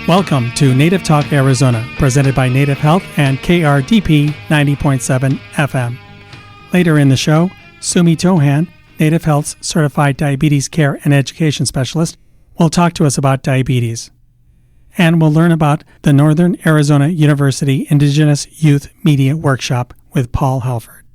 Welcome to Native Talk Arizona, presented by Native Health and KRDP 90.7 FM. Later in the show, Sumi Tohan, Native Health's Certified Diabetes Care and Education Specialist, will talk to us about diabetes. And we'll learn about the Northern Arizona University Indigenous Youth Media Workshop with Paul Helford.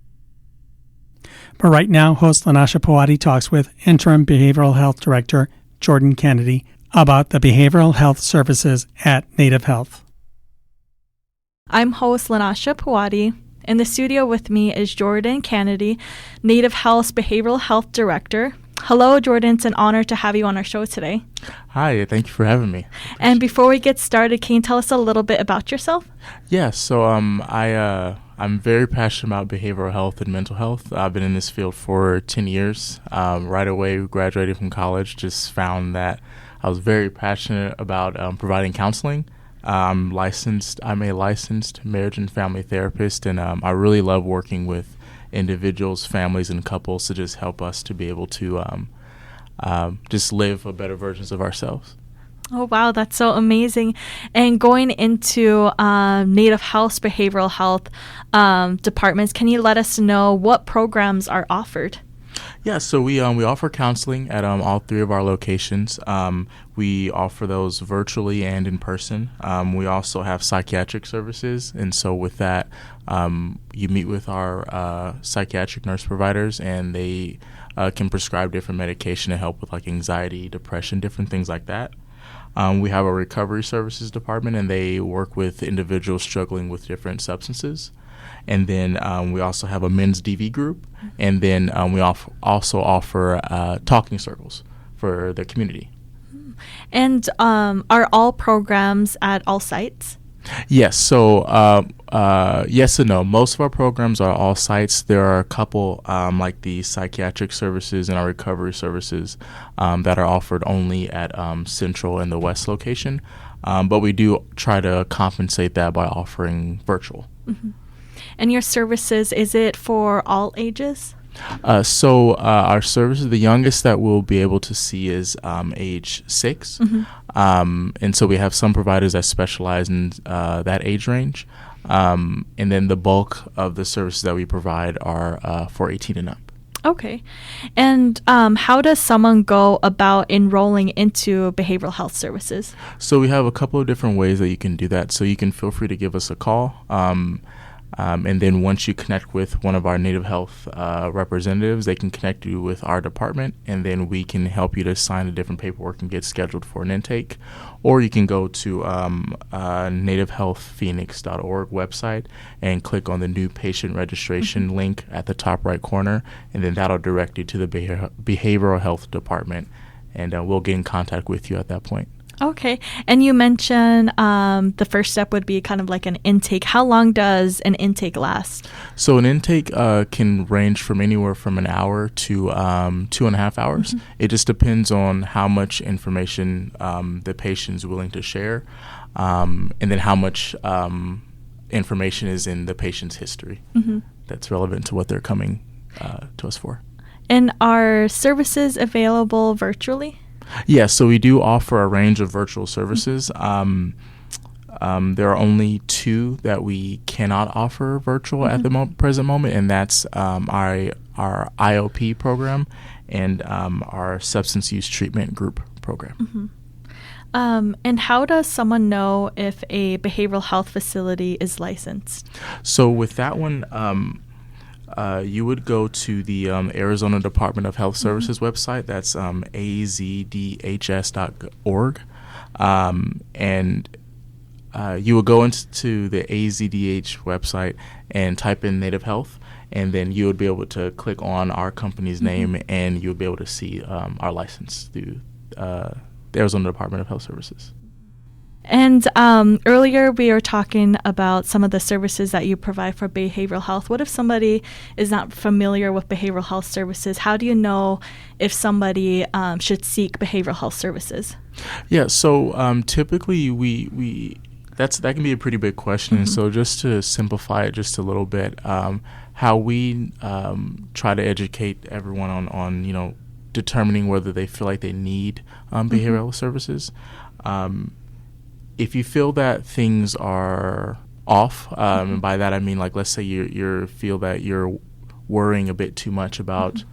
But right now, host Lanasha Pawadi talks with Interim Behavioral Health Director Jordan Canady about the behavioral health services at Native Health. I'm host Lanasha Pawadi. In the studio with me is Jordan Canady, Native Health's Behavioral Health Director. Hello, Jordan. It's an honor to have you on our show today. Hi, thank you for having me. And before we get started, can you tell us a little bit about yourself? Yeah, so I'm very passionate about behavioral health and mental health. I've been in this field for 10 years. Right away, graduated from college, just found that I was very passionate about providing counseling. I'm a licensed marriage and family therapist, and I really love working with individuals, families, and couples to just help us to be able to just live a better versions of ourselves. Oh, wow. That's so amazing. And going into Native Health's behavioral health departments, can you let us know what programs are offered? Yeah, so we offer counseling at all three of our locations. We offer those virtually and in person. We also have psychiatric services, and so with that, you meet with our psychiatric nurse providers, and they can prescribe different medication to help with like anxiety, depression, different things like that. We have a recovery services department, and they work with individuals struggling with different substances. And then we also have a men's DV group, and then we also offer talking circles for the community. And are all programs at all sites? Yes. So yes and no. Most of our programs are all sites. There are a couple like the psychiatric services and our recovery services that are offered only at Central and the West location. But we do try to compensate that by offering virtual. Mm-hmm. And your services, is it for all ages? So our services, the youngest that we'll be able to see is age 6. Mm-hmm. And so we have some providers that specialize in that age range. And then the bulk of the services that we provide are for 18 and up. Okay. And how does someone go about enrolling into behavioral health services? So we have a couple of different ways that you can do that. So you can feel free to give us a call. And then once you connect with one of our Native Health representatives, they can connect you with our department, and then we can help you to sign the different paperwork and get scheduled for an intake. Or you can go to nativehealthphoenix.org website and click on the new patient registration link at the top right corner, and then that'll direct you to the behavioral health department, and we'll get in contact with you at that point. Okay. And you mentioned the first step would be kind of like an intake. How long does an intake last? So an intake can range from anywhere from an hour to 2.5 hours. Mm-hmm. It just depends on how much information the patient is willing to share, and then how much information is in the patient's history that's relevant to what they're coming to us for. And are services available virtually? Yes, so we do offer a range of virtual services. There are only 2 that we cannot offer virtual at the present moment, and that's our IOP program and our substance use treatment group program. Mm-hmm. And how does someone know if a behavioral health facility is licensed? So with that one, you would go to the Arizona Department of Health Services website. That's azdhs.org. And you would go into the AZDH website and type in Native Health, and then you would be able to click on our company's name, and you would be able to see our license through the Arizona Department of Health Services. And earlier we were talking about some of the services that you provide for behavioral health. What if somebody is not familiar with behavioral health services? How do you know if somebody should seek behavioral health services? Yeah, so typically that can be a pretty big question. Mm-hmm. So just to simplify it just a little bit, how we try to educate everyone on determining whether they feel like they need behavioral services. if you feel that things are off, and by that I mean, like, let's say you feel that you're worrying a bit too much about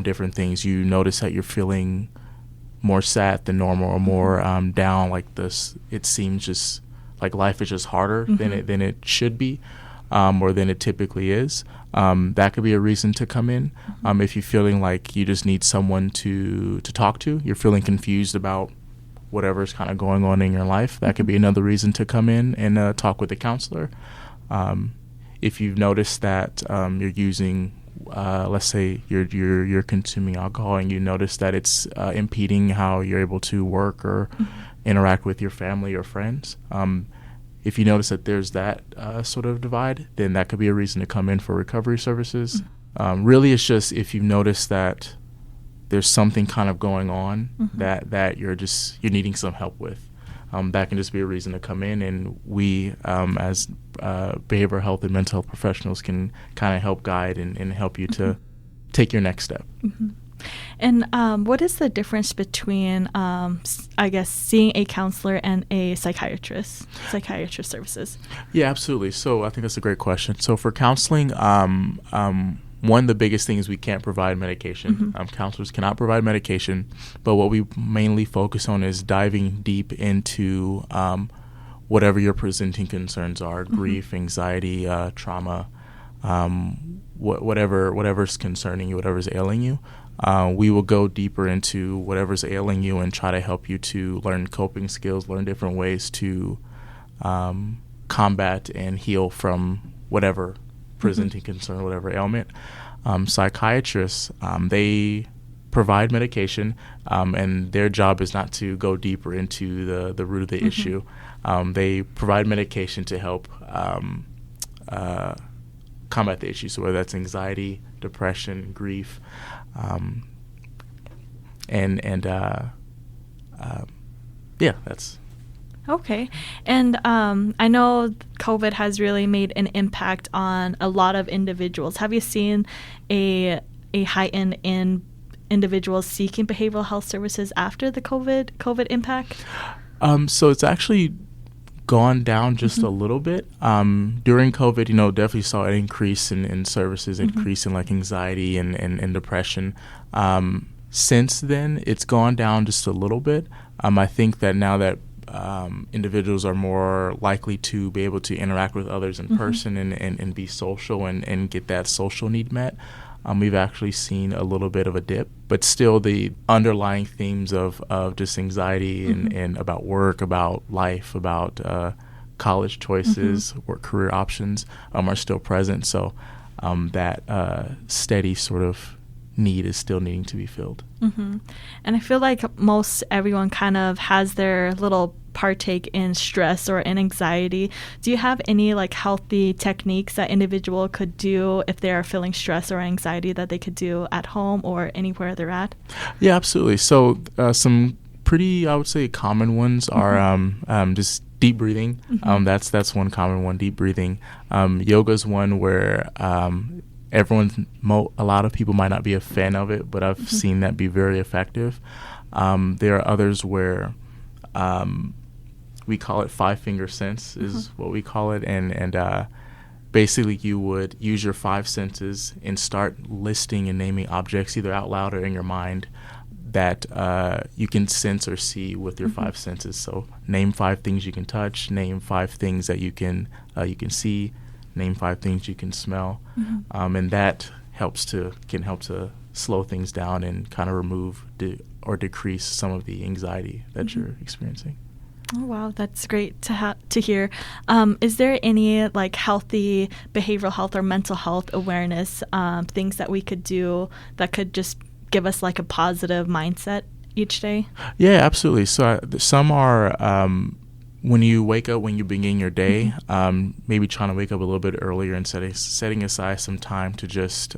different things. You notice that you're feeling more sad than normal, or more down, like this. It seems just like life is just harder than it should be, or than it typically is. That could be a reason to come in. If you're feeling like you just need someone to talk to, you're feeling confused about whatever's kind of going on in your life, that could be another reason to come in and talk with a counselor. If you've noticed that you're using, let's say you're consuming alcohol, and you notice that it's impeding how you're able to work or interact with your family or friends, if you notice that there's that sort of divide, then that could be a reason to come in for recovery services. Really, it's just if you notice that there's something kind of going on that you're needing some help with, that can just be a reason to come in, and we as behavioral health and mental health professionals can kind of help guide and help you to take your next step. And what is the difference between, I guess, seeing a counselor and a psychiatrist services? Yeah, absolutely. So I think that's a great question. So for counseling, one of the biggest things, we can't provide medication. Counselors cannot provide medication, but what we mainly focus on is diving deep into whatever your presenting concerns are, grief, anxiety, trauma, whatever's concerning you, whatever's ailing you. We will go deeper into whatever's ailing you and try to help you to learn coping skills, learn different ways to combat and heal from whatever presenting concern, whatever ailment. Psychiatrists, they provide medication, and their job is not to go deeper into the root of the issue. They provide medication to help combat the issue, so whether that's anxiety, depression, grief, that's okay. And I know COVID has really made an impact on a lot of individuals. Have you seen a heighten in individuals seeking behavioral health services after the COVID impact? So it's actually gone down just a little bit. During COVID, definitely saw an increase in services, increase in like anxiety and depression. Since then, it's gone down just a little bit. I think that now that individuals are more likely to be able to interact with others in person and be social and get that social need met, we've actually seen a little bit of a dip, but still the underlying themes of just anxiety and about work, about life, about college choices, or career options are still present. So that steady sort of need is still needing to be filled. And I feel like most everyone kind of has their little partake in stress or in anxiety. Do you have any like healthy techniques that individual could do if they are feeling stress or anxiety that they could do at home or anywhere they're at? Yeah, absolutely. So some pretty, I would say, common ones are just deep breathing. That's one common one, deep breathing. Yoga's one where a lot of people might not be a fan of it, but I've seen that be very effective. There are others where we call it 5-finger sense is what we call it, and basically you would use your 5 senses and start listing and naming objects either out loud or in your mind that you can sense or see with your 5 senses. So name 5 things you can touch, name 5 things that you can see, name 5 things you can smell, and that can help to slow things down and kind of remove or decrease some of the anxiety that you're experiencing. Oh, wow. That's great to hear. Is there any like healthy behavioral health or mental health awareness things that we could do that could just give us like a positive mindset each day? Yeah, absolutely. So some are when you wake up, when you begin your day, maybe trying to wake up a little bit earlier and setting aside some time to just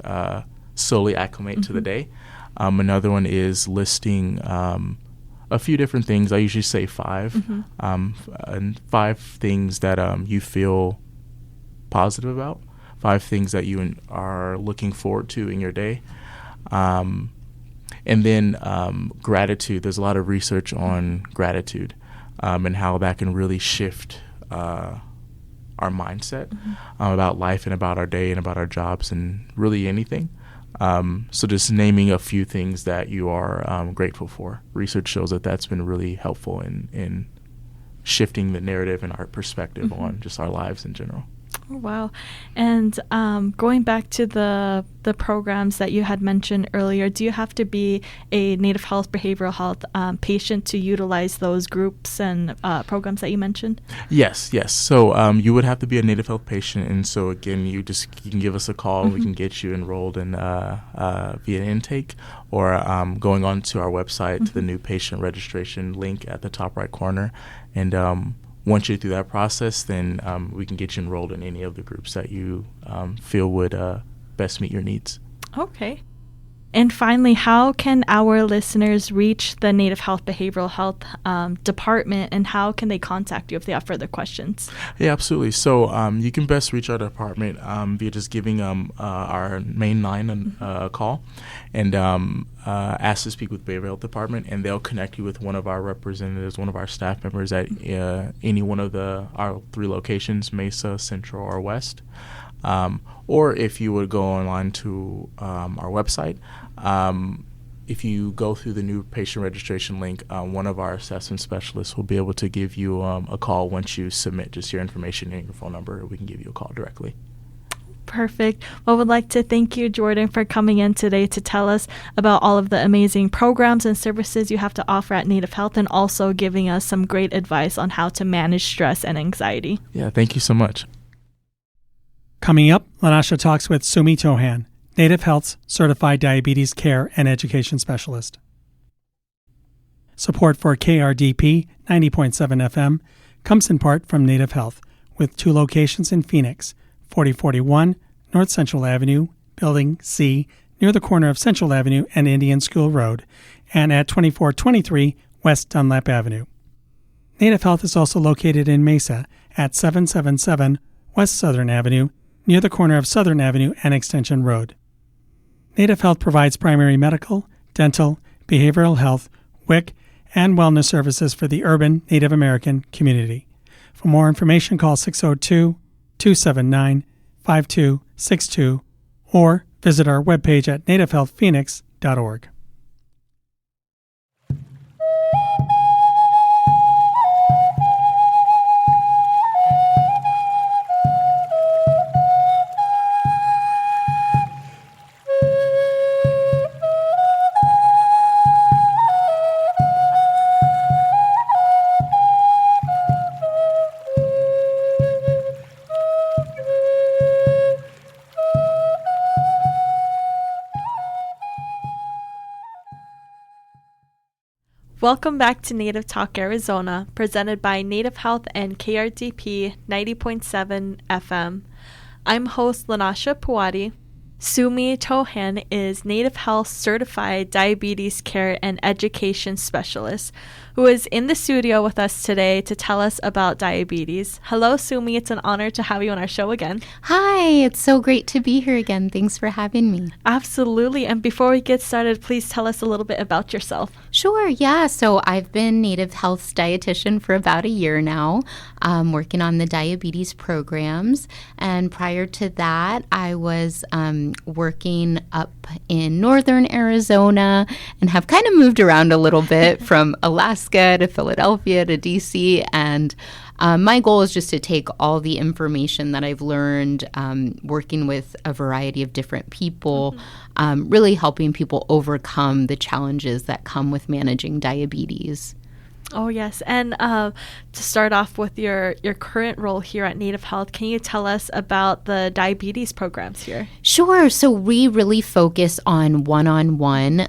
slowly acclimate to the day. Another one is listing a few different things. I usually say 5, and 5 things that you feel positive about, 5 things that you are looking forward to in your day. And then gratitude. There's a lot of research on gratitude. and how that can really shift our mindset about life and about our day and about our jobs and really anything. So just naming a few things that you are grateful for. Research shows that that's been really helpful in shifting the narrative and our perspective on just our lives in general. Oh, wow. And going back to the programs that you had mentioned earlier, do you have to be a Native Health, behavioral health patient to utilize those groups and programs that you mentioned? Yes. So you would have to be a Native Health patient. And so, again, you can give us a call and we can get you enrolled in via intake or going on to our website to the new patient registration link at the top right corner. And once you're through that process, then we can get you enrolled in any of the groups that you feel would best meet your needs. Okay. And finally, how can our listeners reach the Native Health Behavioral Health Department, and how can they contact you if they have further questions? Yeah, absolutely. So you can best reach our department via just giving our main line a call and ask to speak with Behavioral Health Department, and they'll connect you with one of our representatives, one of our staff members at any one of our 3 locations, Mesa, Central, or West. Or if you would go online to our website, if you go through the new patient registration link, one of our assessment specialists will be able to give you a call once you submit just your information and your phone number. We can give you a call directly. Perfect. Well, we'd like to thank you, Jordan, for coming in today to tell us about all of the amazing programs and services you have to offer at Native Health, and also giving us some great advice on how to manage stress and anxiety. Yeah, thank you so much. Coming up, Lanasha talks with Sumi Tohan, Native Health's Certified Diabetes Care and Education Specialist. Support for KRDP 90.7 FM comes in part from Native Health, with 2 locations in Phoenix, 4041 North Central Avenue, Building C, near the corner of Central Avenue and Indian School Road, and at 2423 West Dunlap Avenue. Native Health is also located in Mesa at 777 West Southern Avenue, near the corner of Southern Avenue and Extension Road. Native Health provides primary medical, dental, behavioral health, WIC, and wellness services for the urban Native American community. For more information, call 602-279-5262 or visit our webpage at nativehealthphoenix.org. Welcome back to Native Talk Arizona, presented by Native Health and KRDP 90.7 FM. I'm host Lanasha Puwadi. Sumi Tohan is Native Health Certified Diabetes Care and Education Specialist, who is in the studio with us today to tell us about diabetes. Hello, Sumi. It's an honor to have you on our show again. Hi, it's so great to be here again. Thanks for having me. Absolutely. And before we get started, please tell us a little bit about yourself. Sure, yeah. So I've been Native Health's dietitian for about a year now, working on the diabetes programs. And prior to that, I was working up in northern Arizona and have kind of moved around a little bit from Alaska to Philadelphia to DC. And my goal is just to take all the information that I've learned working with a variety of different people, really helping people overcome the challenges that come with managing diabetes. Oh, yes. And to start off with your current role here at Native Health, can you tell us about the diabetes programs here? Sure. So we really focus on one-on-one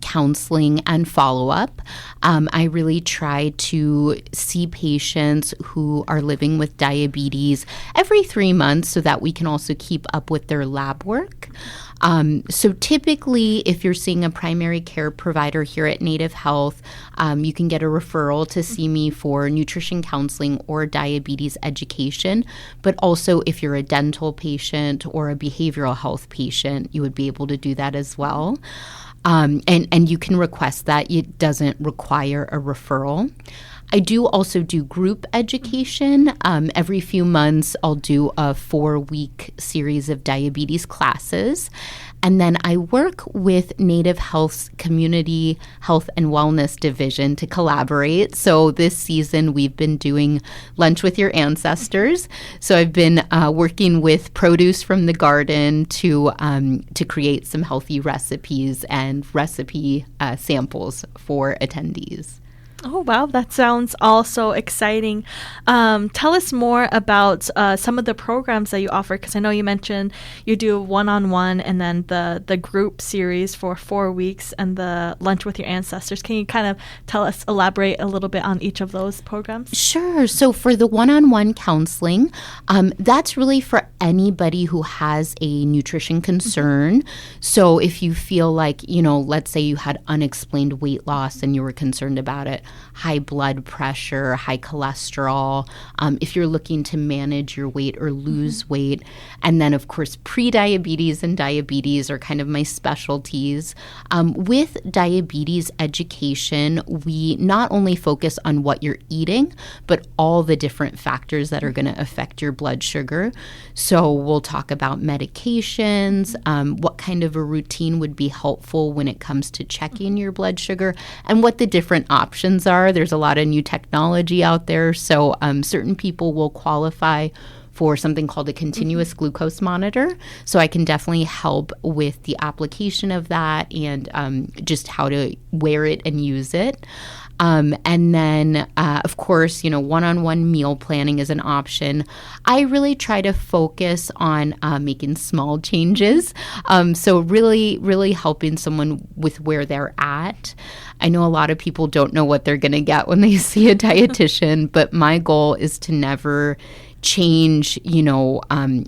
counseling and follow-up. I really try to see patients who are living with diabetes every 3 months so that we can also keep up with their lab work. So typically, if you're seeing a primary care provider here at Native Health, you can get a referral to see me for nutrition counseling or diabetes education. But also, if you're a dental patient or a behavioral health patient, you would be able to do that as well. And you can request that. It doesn't require a referral. I do also do group education. Every few months, I'll do a 4-week series of diabetes classes. And then I work with Native Health's Community Health and Wellness Division to collaborate. So this season, we've been doing Lunch with Your Ancestors. So I've been working with produce from the garden to create some healthy recipes and recipe samples for attendees. Oh, wow. That sounds also exciting. Tell us more about some of the programs that you offer, because I know you mentioned you do one-on-one and then the group series for 4 weeks and the Lunch with Your Ancestors. Can you kind of elaborate a little bit on each of those programs? Sure. So for the one-on-one counseling, that's really for anybody who has a nutrition concern. So if you feel like, let's say you had unexplained weight loss and you were concerned about it, high blood pressure, high cholesterol, if you're looking to manage your weight or lose weight. And then, of course, pre-diabetes and diabetes are kind of my specialties. With diabetes education, we not only focus on what you're eating, but all the different factors that are going to affect your blood sugar. So we'll talk about medications, what kind of a routine would be helpful when it comes to checking your blood sugar, and what the different options are. There's a lot of new technology out there. So certain people will qualify for something called a continuous glucose monitor. So I can definitely help with the application of that and just how to wear it and use it. And then, of course, one-on-one meal planning is an option. I really try to focus on making small changes. So really, really helping someone with where they're at. I know a lot of people don't know what they're going to get when they see a dietitian, but my goal is to never change,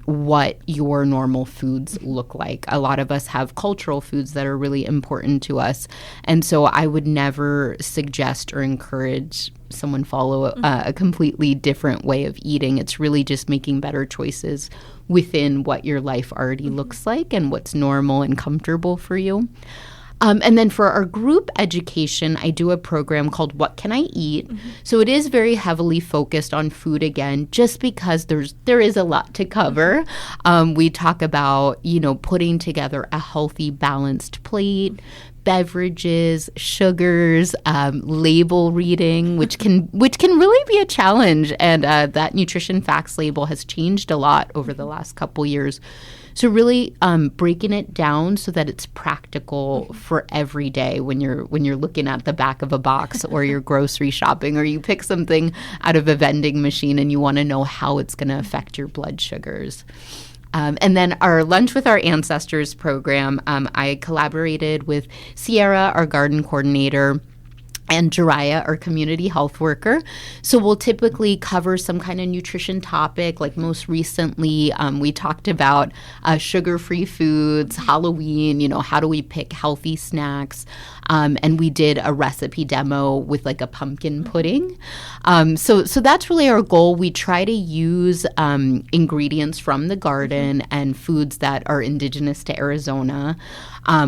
what your normal foods look like. A lot of us have cultural foods that are really important to us. And so I would never suggest or encourage someone follow a completely different way of eating. It's really just making better choices within what your life already looks like and what's normal and comfortable for you. And then for our group education, I do a program called What Can I Eat? So it is very heavily focused on food again, just because there is a lot to cover. We talk about, putting together a healthy, balanced plate, beverages, sugars, label reading, which can really be a challenge. And that nutrition facts label has changed a lot over the last couple years. So really breaking it down so that it's practical for every day when you're looking at the back of a box or you're grocery shopping or you pick something out of a vending machine and you want to know how it's going to affect your blood sugars. And then our Lunch with Our Ancestors program, I collaborated with Sierra, our garden coordinator, and Jiraiya, our community health worker. So we'll typically cover some kind of nutrition topic. Like most recently, we talked about sugar-free foods, Halloween, how do we pick healthy snacks? And we did a recipe demo with like a pumpkin pudding. So that's really our goal. We try to use ingredients from the garden and foods that are indigenous to Arizona.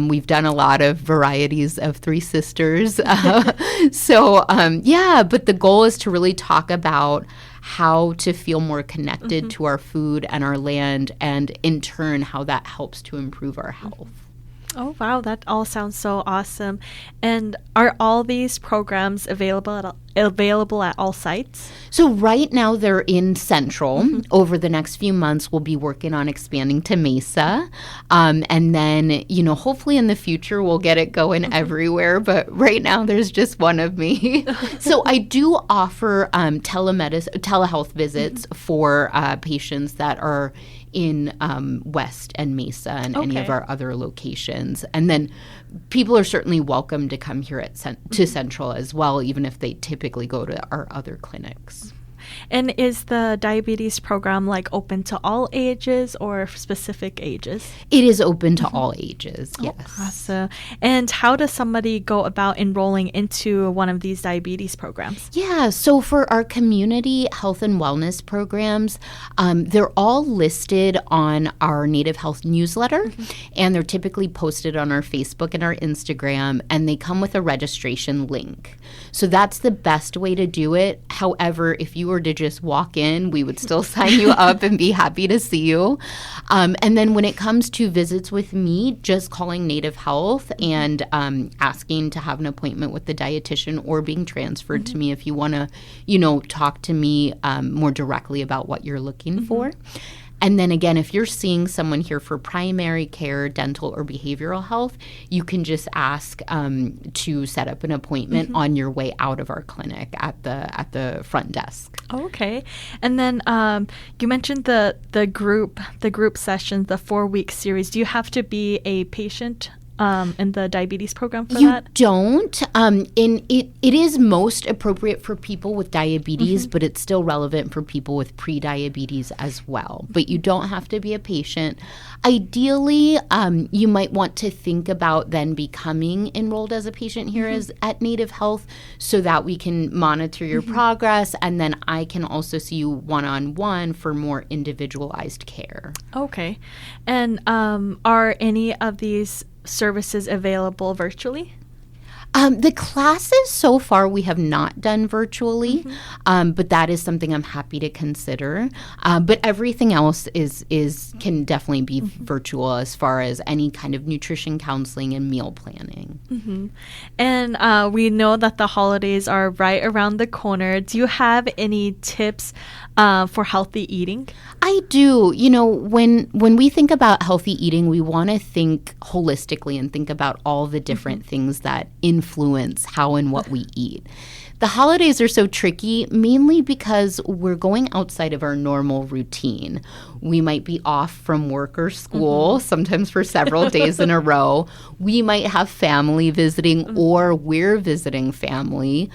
We've done a lot of varieties of Three Sisters. But the goal is to really talk about how to feel more connected to our food and our land, and in turn, how that helps to improve our health. Oh, wow. That all sounds so awesome. And are all these programs available at all sites? So right now they're in Central. Over the next few months, we'll be working on expanding to Mesa. And then, hopefully in the future, we'll get it going everywhere. But right now, there's just one of me. So I do offer telehealth visits for patients that are in West and Mesa and any of our other locations. And then people are certainly welcome to come here to Central as well, even if they typically go to our other clinics. And is the diabetes program like open to all ages or specific ages? It is open to all ages, yes. Oh, awesome. And how does somebody go about enrolling into one of these diabetes programs? Yeah, so for our community health and wellness programs, they're all listed on our Native Health newsletter, and they're typically posted on our Facebook and our Instagram, and they come with a registration link. So that's the best way to do it. However, if you were to just walk in, we would still sign you up and be happy to see you. And then when it comes to visits with me, just calling Native Health and asking to have an appointment with the dietitian or being transferred to me if you want to, talk to me more directly about what you're looking for. And then again, if you're seeing someone here for primary care, dental, or behavioral health, you can just ask to set up an appointment on your way out of our clinic at the front desk. Okay. And then you mentioned the group sessions, the 4-week series. Do you have to be a patient in the diabetes program for that? You don't. It is most appropriate for people with diabetes, but it's still relevant for people with pre-diabetes as well. But you don't have to be a patient. Ideally, you might want to think about then becoming enrolled as a patient here at Native Health so that we can monitor your progress, and then I can also see you one-on-one for more individualized care. Okay. And are any of these services available virtually? The classes so far we have not done virtually, but that is something I'm happy to consider. But everything else can definitely be virtual as far as any kind of nutrition counseling and meal planning. And we know that the holidays are right around the corner. Do you have any tips for healthy eating? I do. When we think about healthy eating, we want to think holistically and think about all the different things that influence how and what we eat. The holidays are so tricky, mainly because we're going outside of our normal routine. We might be off from work or school, sometimes for several days in a row. We might have family visiting, or we're visiting family.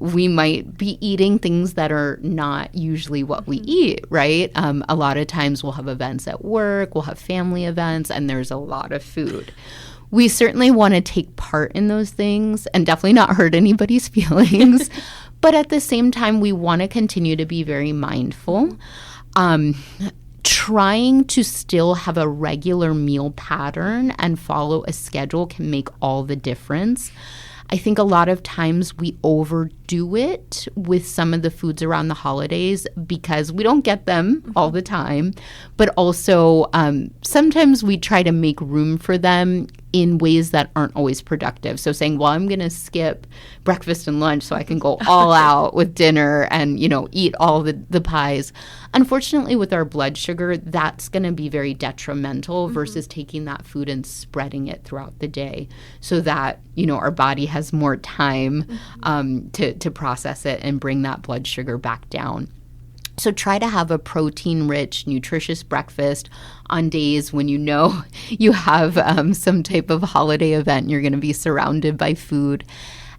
We might be eating things that are not usually what we eat, right? A lot of times we'll have events at work, we'll have family events, and there's a lot of food. We certainly want to take part in those things and definitely not hurt anybody's feelings. But at the same time, we want to continue to be very mindful. Trying to still have a regular meal pattern and follow a schedule can make all the difference. I think a lot of times we overdo it with some of the foods around the holidays because we don't get them all the time, but also sometimes we try to make room for them in ways that aren't always productive. So saying, well, I'm going to skip breakfast and lunch so I can go all out with dinner and, eat all the pies. Unfortunately, with our blood sugar, that's going to be very detrimental versus taking that food and spreading it throughout the day so that, our body has more time to process it and bring that blood sugar back down. So try to have a protein-rich, nutritious breakfast on days when you have some type of holiday event. You're going to be surrounded by food.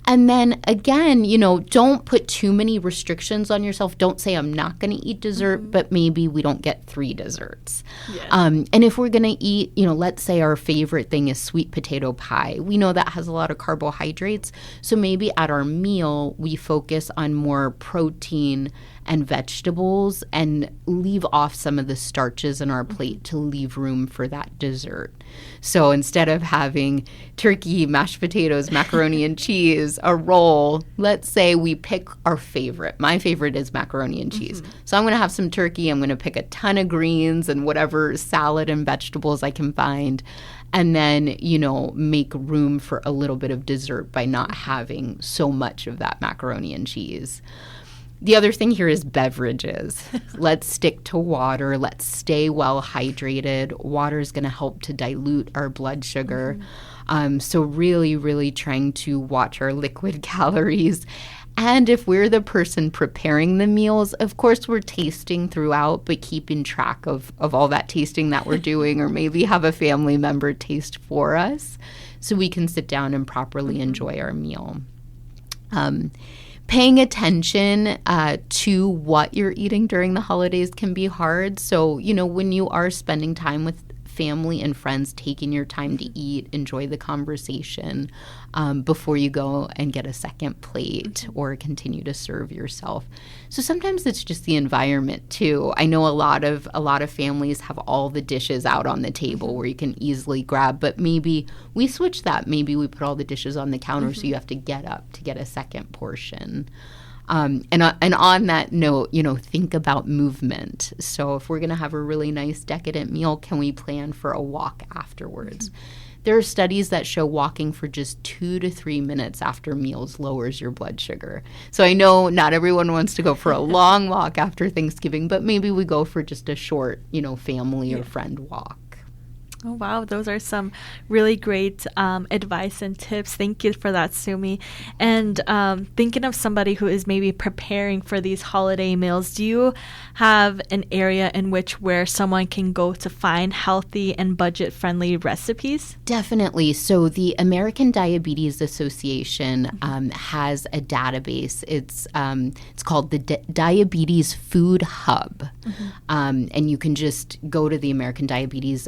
And then again, don't put too many restrictions on yourself. Don't say I'm not going to eat dessert, but maybe we don't get 3 desserts. Yeah. And if we're going to eat, let's say our favorite thing is sweet potato pie. We know that has a lot of carbohydrates. So maybe at our meal, we focus on more protein and vegetables and leave off some of the starches in our plate to leave room for that dessert. So instead of having turkey, mashed potatoes, macaroni and cheese, a roll, let's say we pick our favorite. My favorite is macaroni and cheese. So I'm going to have some turkey. I'm going to pick a ton of greens and whatever salad and vegetables I can find. And then, make room for a little bit of dessert by not having so much of that macaroni and cheese. The other thing here is beverages. Let's stick to water. Let's stay well hydrated. Water is going to help to dilute our blood sugar. So really, really trying to watch our liquid calories. And if we're the person preparing the meals, of course, we're tasting throughout, but keeping track of all that tasting that we're doing, or maybe have a family member taste for us so we can sit down and properly enjoy our meal. paying attention to what you're eating during the holidays can be hard. So, when you are spending time with family and friends, taking your time to eat, enjoy the conversation before you go and get a second plate or continue to serve yourself. So sometimes it's just the environment too. I know a lot of families have all the dishes out on the table where you can easily grab, but maybe we switch that. Maybe we put all the dishes on the counter so you have to get up to get a second portion. And on that note, think about movement. So if we're going to have a really nice decadent meal, can we plan for a walk afterwards? There are studies that show walking for just 2 to 3 minutes after meals lowers your blood sugar. So I know not everyone wants to go for a long walk after Thanksgiving, but maybe we go for just a short, family or friend walk. Oh, wow. Those are some really great advice and tips. Thank you for that, Sumi. And thinking of somebody who is maybe preparing for these holiday meals, do you have an area in where someone can go to find healthy and budget-friendly recipes? Definitely. So the American Diabetes Association has a database. It's called the Diabetes Food Hub. And you can just go to the American Diabetes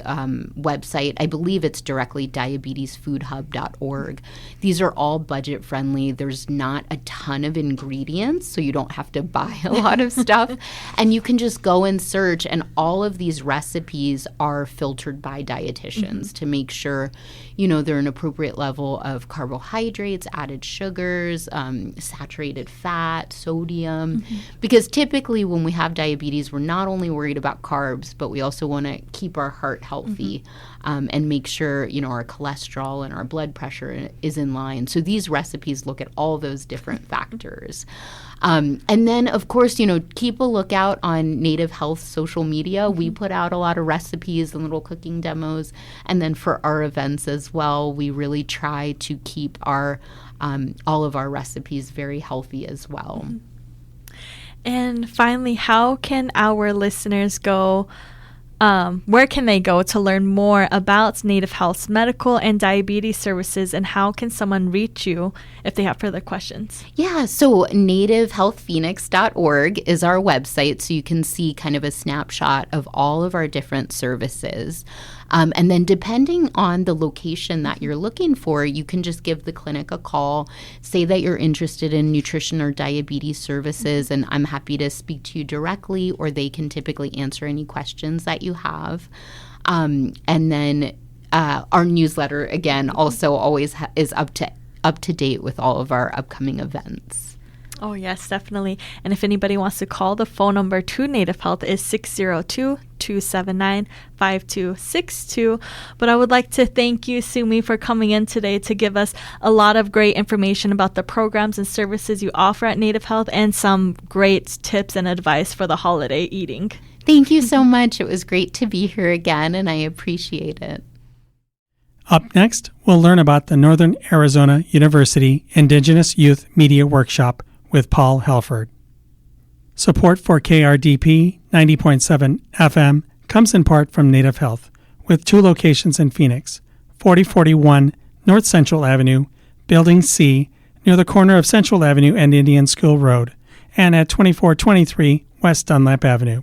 website. I believe it's directly diabetesfoodhub.org. These are all budget friendly. There's not a ton of ingredients, so you don't have to buy a lot of stuff. And you can just go and search, and all of these recipes are filtered by dietitians to make sure, they're an appropriate level of carbohydrates, added sugars, saturated fat, sodium. Because typically when we have diabetes, we're not only worried about carbs, but we also want to keep our heart healthy. And make sure, our cholesterol and our blood pressure is in line. So these recipes look at all those different factors. And then, of course, keep a lookout on Native Health social media. We put out a lot of recipes and little cooking demos. And then for our events as well, we really try to keep our all of our recipes very healthy as well. And finally, how can our listeners go? Where can they go to learn more about Native Health's medical and diabetes services, and how can someone reach you if they have further questions? Yeah, so nativehealthphoenix.org is our website, so you can see kind of a snapshot of all of our different services. And then depending on the location that you're looking for, you can just give the clinic a call, say that you're interested in nutrition or diabetes services, and I'm happy to speak to you directly, or they can typically answer any questions that you have. And then our newsletter, again, also always is up to date with all of our upcoming events. Oh, yes, definitely. And if anybody wants to call, the phone number to Native Health is 602-279-5262. But I would like to thank you, Sumi, for coming in today to give us a lot of great information about the programs and services you offer at Native Health and some great tips and advice for the holiday eating. Thank you so much. It was great to be here again, and I appreciate it. Up next, we'll learn about the Northern Arizona University Indigenous Youth Media Workshop with Paul Helford. Support for KRDP 90.7 FM comes in part from Native Health, with 2 locations in Phoenix, 4041 North Central Avenue, Building C, near the corner of Central Avenue and Indian School Road, and at 2423 West Dunlap Avenue.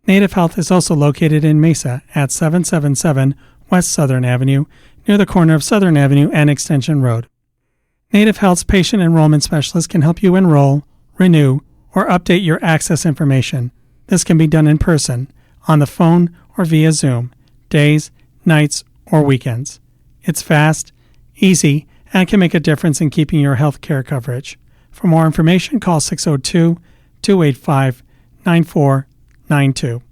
Native Health is also located in Mesa at 777 West Southern Avenue, near the corner of Southern Avenue and Extension Road. Native Health's patient enrollment specialist can help you enroll, renew, or update your access information. This can be done in person, on the phone, or via Zoom, days, nights, or weekends. It's fast, easy, and can make a difference in keeping your health care coverage. For more information, call 602-285-9492.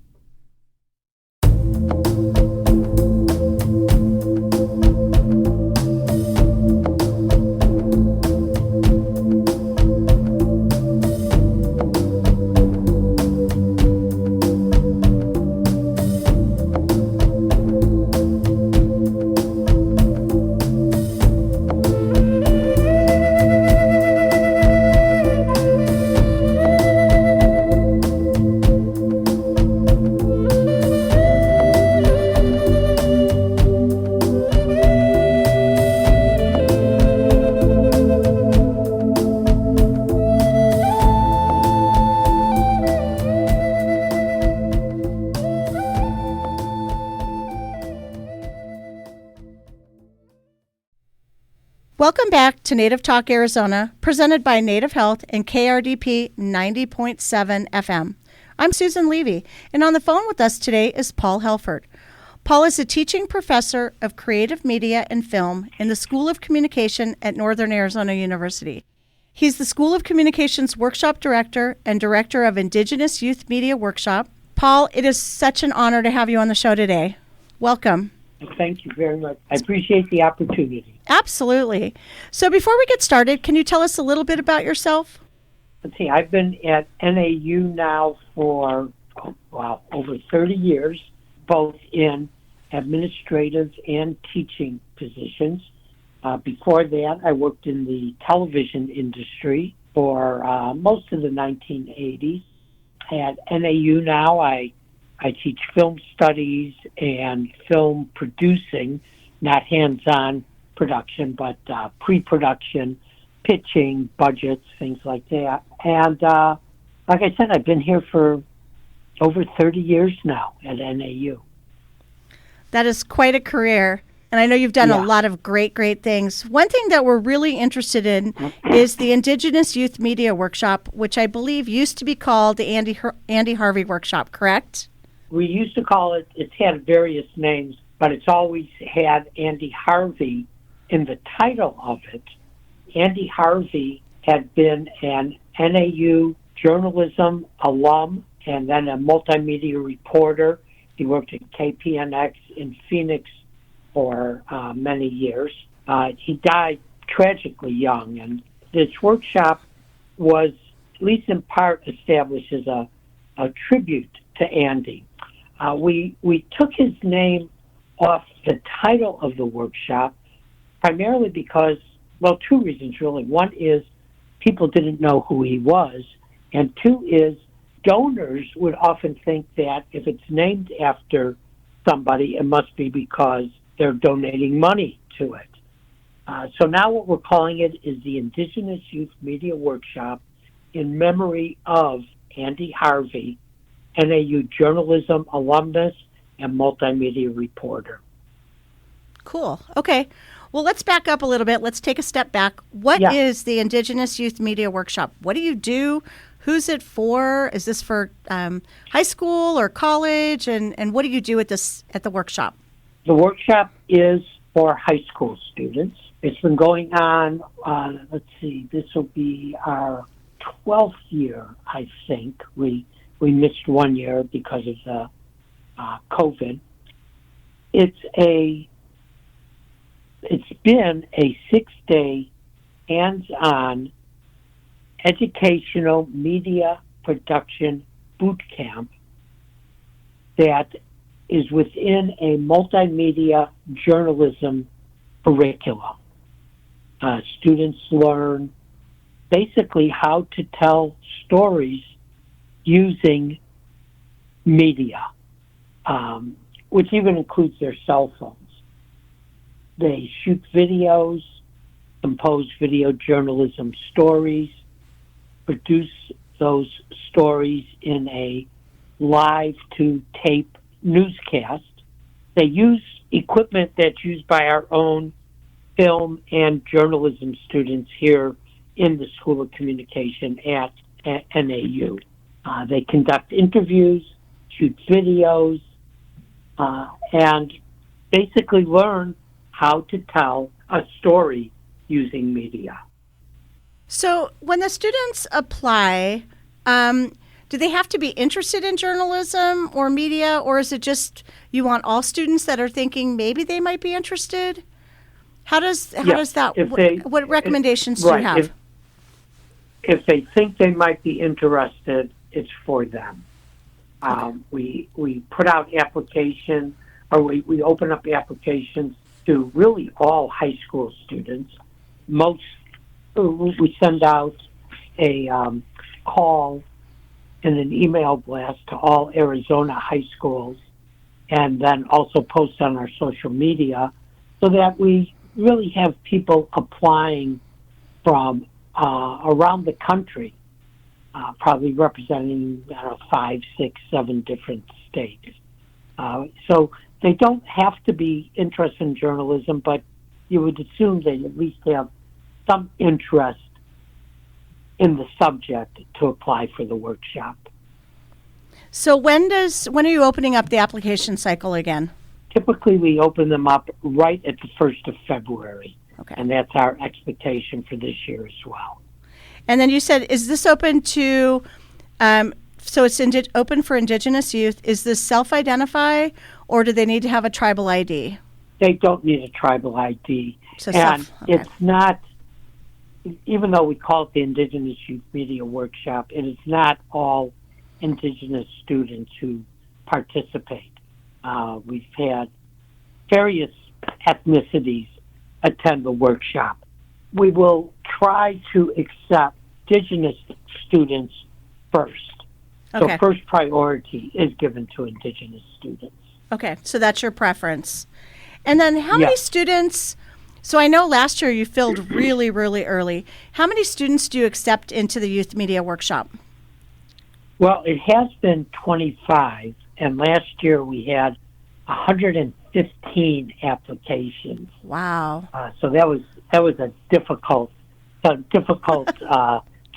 Welcome back to Native Talk Arizona, presented by Native Health and KRDP 90.7 FM. I'm Susan Levy, and on the phone with us today is Paul Helford. Paul is a teaching professor of creative media and film in the School of Communication at Northern Arizona University. He's the School of Communications Workshop Director and Director of Indigenous Youth Media Workshop. Paul, it is such an honor to have you on the show today. Welcome. Thank you very much. I appreciate the opportunity. Absolutely. So before we get started, can you tell us a little bit about yourself? Let's see, I've been at NAU now for, over 30 years, both in administrative and teaching positions. Before that, I worked in the television industry for most of the 1980s. At NAU now, I teach film studies and film producing, not hands-on production, but pre-production, pitching, budgets, things like that. And like I said, I've been here for over 30 years now at NAU. That is quite a career. And I know you've done a lot of great things. One thing that we're really interested in is the Indigenous Youth Media Workshop, which I believe used to be called the Andy Harvey Workshop, correct? We used to call it, it's had various names, but it's always had Andy Harvey in the title of it. Andy Harvey had been an NAU journalism alum and then a multimedia reporter. He worked at KPNX in Phoenix for many years. He died tragically young, and this workshop was, at least in part, established as a tribute to Andy. We took his name off the title of the workshop primarily because, well, two reasons really. One is people didn't know who he was, and two is donors would often think that if it's named after somebody, it must be because they're donating money to it. So now what we're calling it is the Indigenous Youth Media Workshop in memory of Andy Harvey, NAU journalism alumnus and multimedia reporter. Cool. Okay. Well, let's back up a little bit. Let's take a step back. What is the Indigenous Youth Media Workshop? What do you do? Who's it for? Is this for high school or college? And what do you do at the workshop? The workshop is for high school students. It's been going on, this will be our 12th year, I think. We missed 1 year because of the COVID. It's been a 6-day hands-on educational media production boot camp that is within a multimedia journalism curriculum. Students learn basically how to tell stories using media, which even includes their cell phones. They shoot videos, compose video journalism stories, produce those stories in a live-to-tape newscast. They use equipment that's used by our own film and journalism students here in the School of Communication at NAU. They conduct interviews, shoot videos, and basically learn how to tell a story using media. So when the students apply, do they have to be interested in journalism or media, or is it just you want all students that are thinking maybe they might be interested? How does that, what recommendations do you have? If they think they might be interested, it's for them. We put out applications, or we open up applications to really all high school students. We send out a call and an email blast to all Arizona high schools, and then also post on our social media, so that we really have people applying from around the country, probably representing 5, 6, 7 different states. So they don't have to be interested in journalism, but you would assume they at least have some interest in the subject to apply for the workshop. So when are you opening up the application cycle again? Typically, we open them up right at the 1st of February. Okay. And that's our expectation for this year as well. And then you said, is this open to, so it's open for Indigenous youth. Is this self-identify, or do they need to have a tribal ID? They don't need a tribal ID. So and okay. It's not, even though we call it the Indigenous Youth Media Workshop, it is not all Indigenous students who participate. We've had various ethnicities attend the workshop. We will try to accept Indigenous students first. Okay. So first priority is given to Indigenous students. Okay, so that's your preference. And then how many students, so I know last year you filled really, really early. How many students do you accept into the Youth Media Workshop? Well, it has been 25, and last year we had 115 applications. Wow. So that was a difficult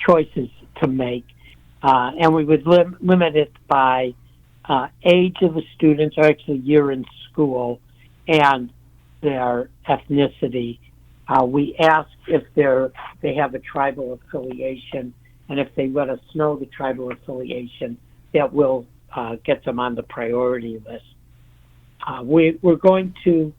choices to make, and we would limit it by age of the students, or actually year in school, and their ethnicity. We ask if they have a tribal affiliation, and if they let us know the tribal affiliation, that will get them on the priority list. We're going to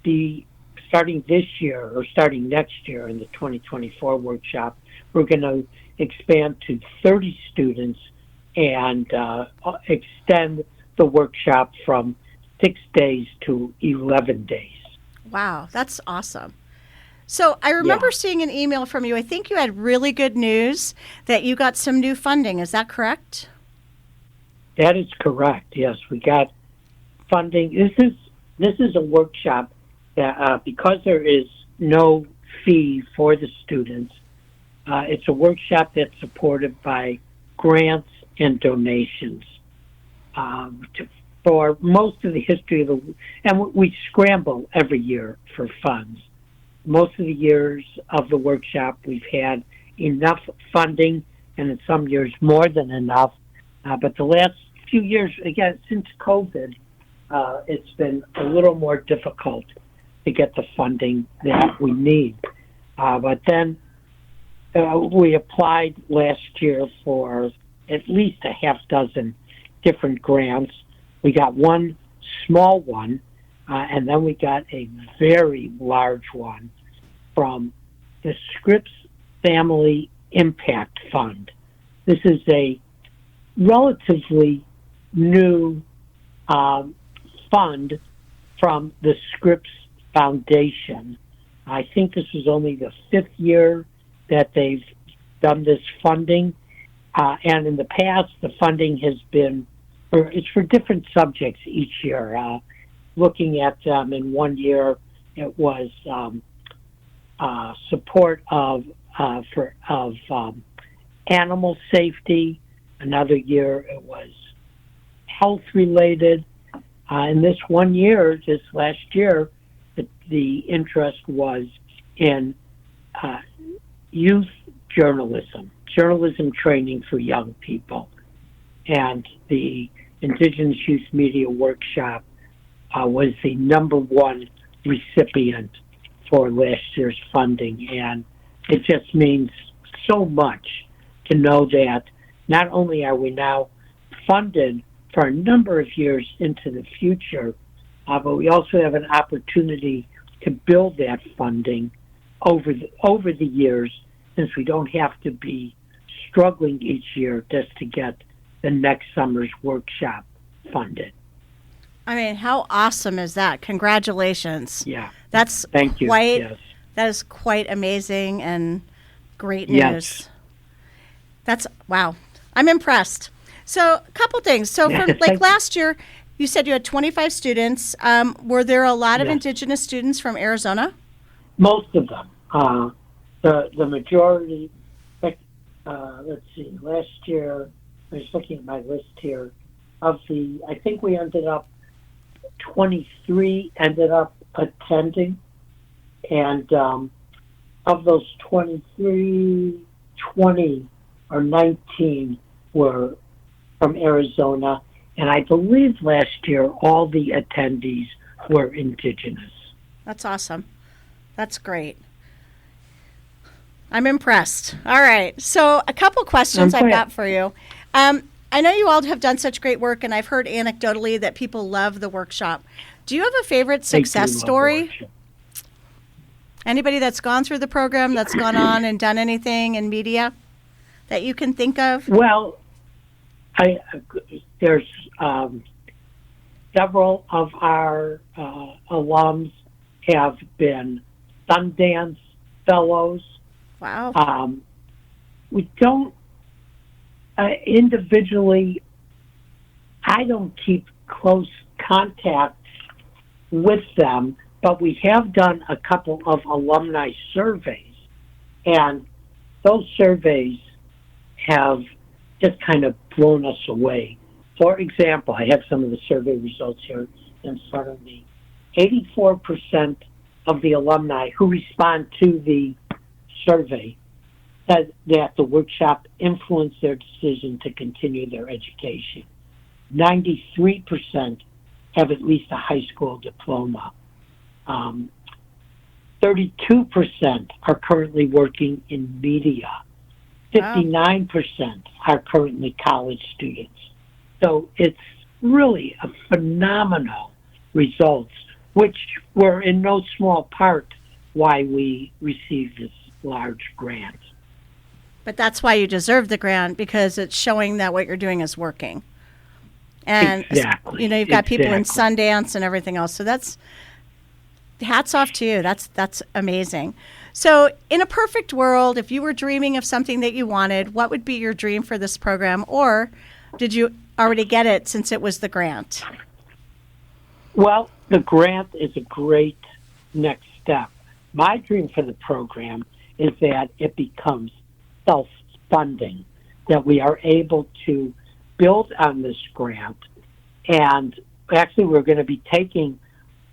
be starting this year, or starting next year in the 2024 workshop, we're going to expand to 30 students and extend the workshop from 6 days to 11 days. Wow, that's awesome. So I remember seeing an email from you. I think you had really good news that you got some new funding. Is that correct? That is correct. Yes, we got funding. This is a workshop that because there is no fee for the students, it's a workshop that's supported by grants and donations. For most of the history of and we scramble every year for funds. Most of the years of the workshop, we've had enough funding, and in some years more than enough. But the last few years, again, since COVID, it's been a little more difficult to get the funding that we need. But then we applied last year for at least a half dozen different grants. We got one small one, and then we got a very large one from the Scripps Family Impact Fund. This is a relatively new fund from the Scripps Foundation. I think this is only the 5th year that they've done this funding. And in the past, the funding has been, it's for different subjects each year. Looking at in one year, it was support of animal safety. Another year, it was health related. In this one year, this last year, the interest was in youth journalism training for young people. And the Indigenous Youth Media Workshop was the #1 recipient for last year's funding. And it just means so much to know that not only are we now funded for a number of years into the future, but we also have an opportunity to build that funding over the years, since we don't have to be struggling each year just to get the next summer's workshop funded. I mean, how awesome is that? Congratulations. Yeah. That's Thank you. Yes. That is quite amazing and great news. Yes. That's, wow. I'm impressed. So a couple things. So from last year, you said you had 25 students. Were there a lot of Indigenous students from Arizona? Most of them. The majority, let's see, last year, I was looking at my list here, I think we ended up, 23 ended up attending, And of those 23, 20 or 19 were from Arizona. And I believe last year all the attendees were Indigenous. That's awesome. That's great. I'm impressed. All right. So a couple questions I've got for you. I know you all have done such great work, and I've heard anecdotally that people love the workshop. Do you have a favorite success story? Anybody that's gone through the program, that's gone on and done anything in media that you can think of? Well, there's several of our alums have been Sundance Fellows. Wow. We don't individually, I don't keep close contact with them, but we have done a couple of alumni surveys, and those surveys have just kind of blown us away. For example, I have some of the survey results here in front of me. 84% of the alumni who respond to the survey said that the workshop influenced their decision to continue their education. 93% have at least a high school diploma. 32% are currently working in media. 59% are currently college students. So it's really a phenomenal results, which were in no small part why we received this large grant. But that's why you deserve the grant, because it's showing that what you're doing is working. And, exactly. You know, you've got people in Sundance and everything else. So that's, hats off to you. That's amazing. So in a perfect world, if you were dreaming of something that you wanted, what would be your dream for this program? Or did you already get it since it was the grant? Well, the grant is a great next step. My dream for the program is that it becomes self-funding, that we are able to build on this grant. And actually, we're going to be taking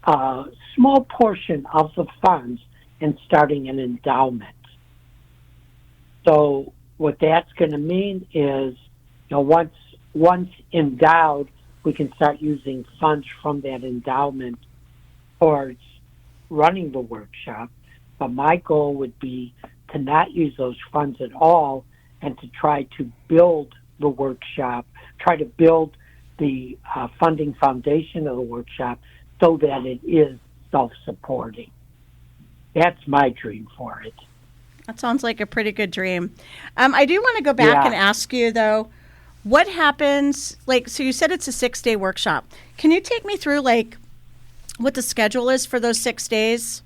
a small portion of the funds and starting an endowment. So what that's going to mean is, you know, once endowed, we can start using funds from that endowment towards running the workshop. But my goal would be to not use those funds at all and to try to build the workshop, try to build the funding foundation of the workshop so that it is self-supporting. That's my dream for it. That sounds like a pretty good dream. I do want to go back and ask you, though, what happens, like, so you said it's a 6-day workshop. Can you take me through, like, what the schedule is for those 6 days?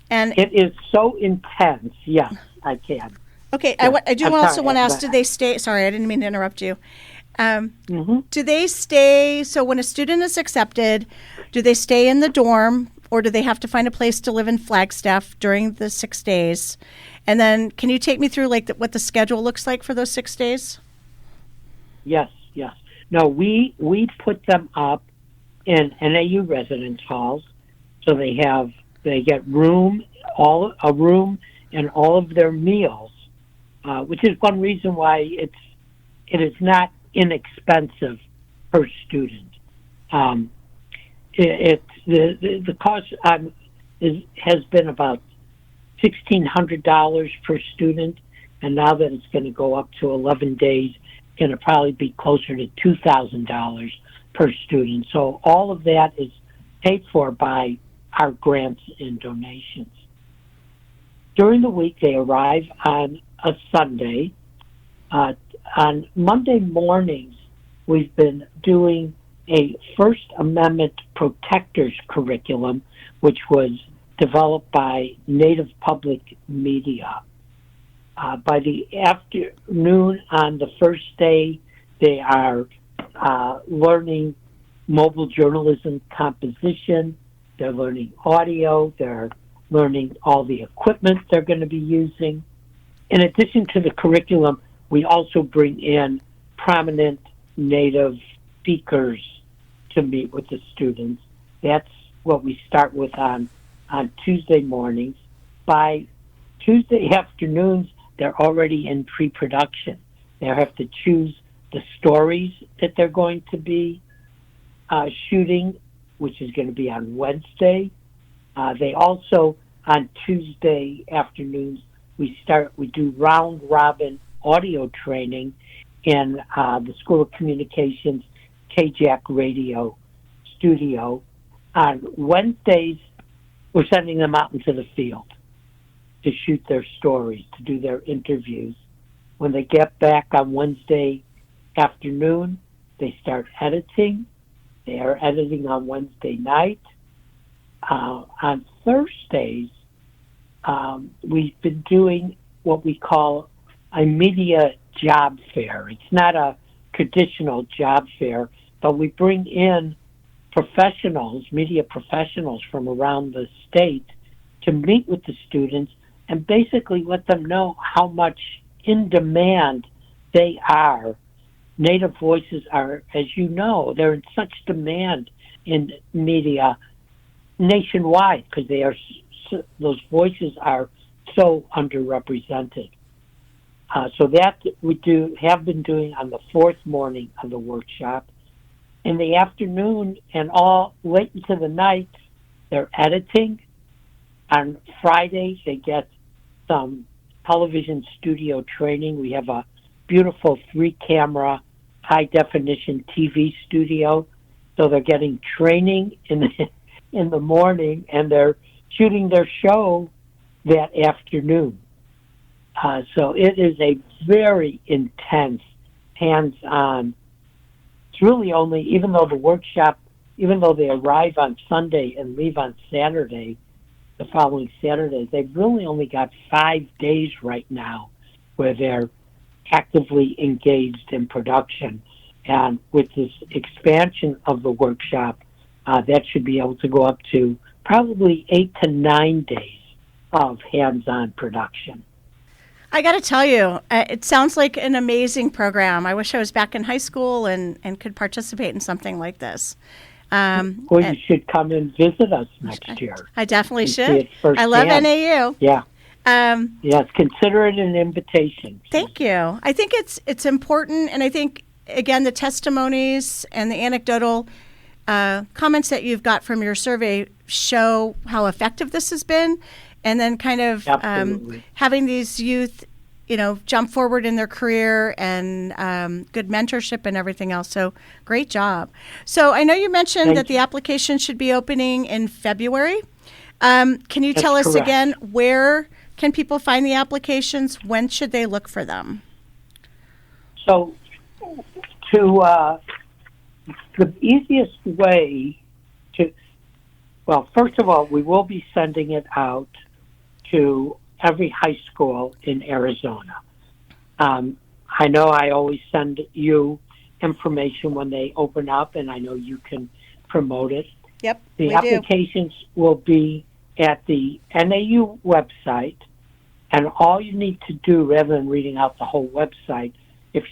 And it is so intense. Yes, I can. Okay, yeah. I do also want to ask, do they stay, sorry, I didn't mean to interrupt you. Do they stay, so when a student is accepted, do they stay in the dorm, or do they have to find a place to live in Flagstaff during the 6 days? And then can you take me through, like, what the schedule looks like for those 6 days? Yes. No, we put them up in NAU residence halls, so they get a room and all of their meals, which is one reason why it is not inexpensive per student. The cost has been about $1,600 per student, and now that it's going to go up to 11 days, it's going to probably be closer to $2,000 per student. So all of that is paid for by our grants and donations. During the week, they arrive on a Sunday. On Monday mornings, we've been doing a First Amendment Protectors curriculum, which was developed by Native Public Media. By the afternoon on the first day, they are learning mobile journalism composition. They're learning audio. They're learning all the equipment they're going to be using. In addition to the curriculum, we also bring in prominent Native speakers to meet with the students. That's what we start with on on Tuesday mornings. By Tuesday afternoons, they're already in pre-production. They have to choose the stories that they're going to be shooting, which is going to be on Wednesday. They also, on Tuesday afternoons, we do round robin audio training in the School of Communications KJAC radio studio. On Wednesdays, we're sending them out into the field to shoot their stories, to do their interviews. When they get back on Wednesday afternoon, they start editing. They are editing on Wednesday night. On Thursdays, we've been doing what we call a media job fair. It's not a traditional job fair, but we bring in professionals, media professionals from around the state to meet with the students and basically let them know how much in demand they are. Native voices are, as you know, they're in such demand in media nationwide because those voices are so underrepresented. So that we have been doing on the fourth morning of the workshop. In the afternoon and all late into the night, they're editing. On Fridays, they get some television studio training. We have a beautiful 3-camera, high-definition TV studio. So they're getting training in the morning, and they're shooting their show that afternoon. So it is a very intense, hands-on. It's really only, even though they arrive on Sunday and leave on Saturday, the following Saturday, they've really only got 5 days right now where they're actively engaged in production. And with this expansion of the workshop, that should be able to go up to probably 8 to 9 days of hands-on production. I got to tell you, it sounds like an amazing program. I wish I was back in high school and could participate in something like this. You should come and visit us next year. I definitely should. I love NAU. Yeah. Yes, consider it an invitation. Thank you. I think it's important, and I think, again, the testimonies and the anecdotal comments that you've got from your survey show how effective this has been. And then kind of having these youth, jump forward in their career and good mentorship and everything else. So great job. So I know you mentioned that the application should be opening in February. Can you tell us again, where can people find the applications? When should they look for them? So the easiest way first of all, we will be sending it out to every high school in Arizona. I know I always send you information when they open up, and I know you can promote it. Yep, the applications will be at the NAU website, and all you need to do, rather than reading out the whole website, if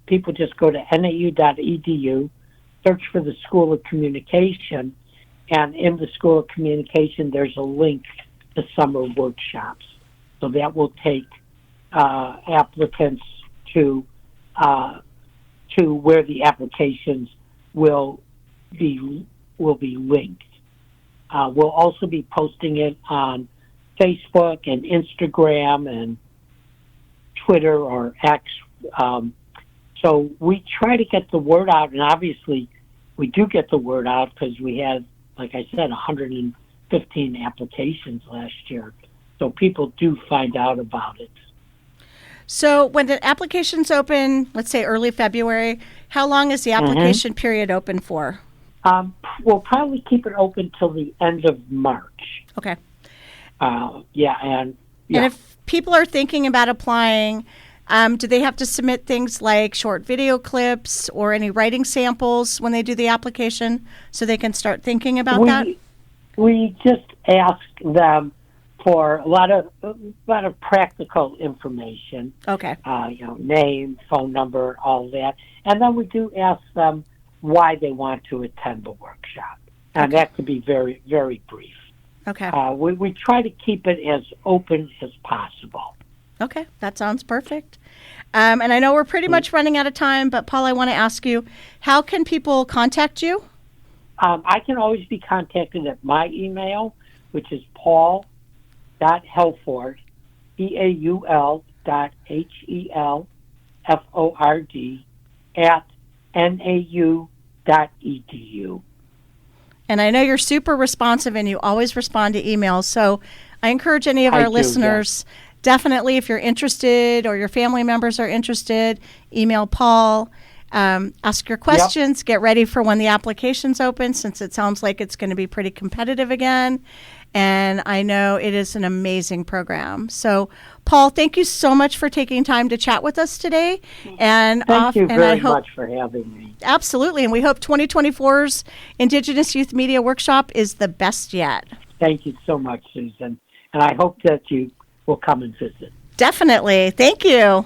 people just go to nau.edu, search for the School of Communication, and in the School of Communication, there's a link to summer workshops. So that will take applicants to where the applications will be linked. We'll also be posting it on Facebook and Instagram and Twitter or X. So we try to get the word out, and obviously we do get the word out because we had, like I said, 115 applications last year. So people do find out about it. So when the applications open, let's say early February, how long is the application period open for? We'll probably keep it open till the end of March. Okay. And if people are thinking about applying, do they have to submit things like short video clips or any writing samples when they do the application so they can start thinking about that? We just ask them for a lot of practical information. Okay. Name, phone number, all that. And then we do ask them why they want to attend the workshop. And that could be very, very brief. Okay. We try to keep it as open as possible. Okay, that sounds perfect. And I know we're pretty much running out of time, but Paul, I want to ask you, how can people contact you? I can always be contacted at my email, which is paul.helford, paul.helford @nau.edu. And I know you're super responsive and you always respond to emails. So I encourage any of our listeners, definitely, if you're interested or your family members are interested, email Paul, ask your questions, get ready for when the application's open, since it sounds like it's going to be pretty competitive again. And I know it is an amazing program. So, Paul, thank you so much for taking time to chat with us today. And thank you very much for having me. Absolutely. And we hope 2024's Indigenous Youth Media Workshop is the best yet. Thank you so much, Susan. And I hope that you will come and visit. Definitely. Thank you.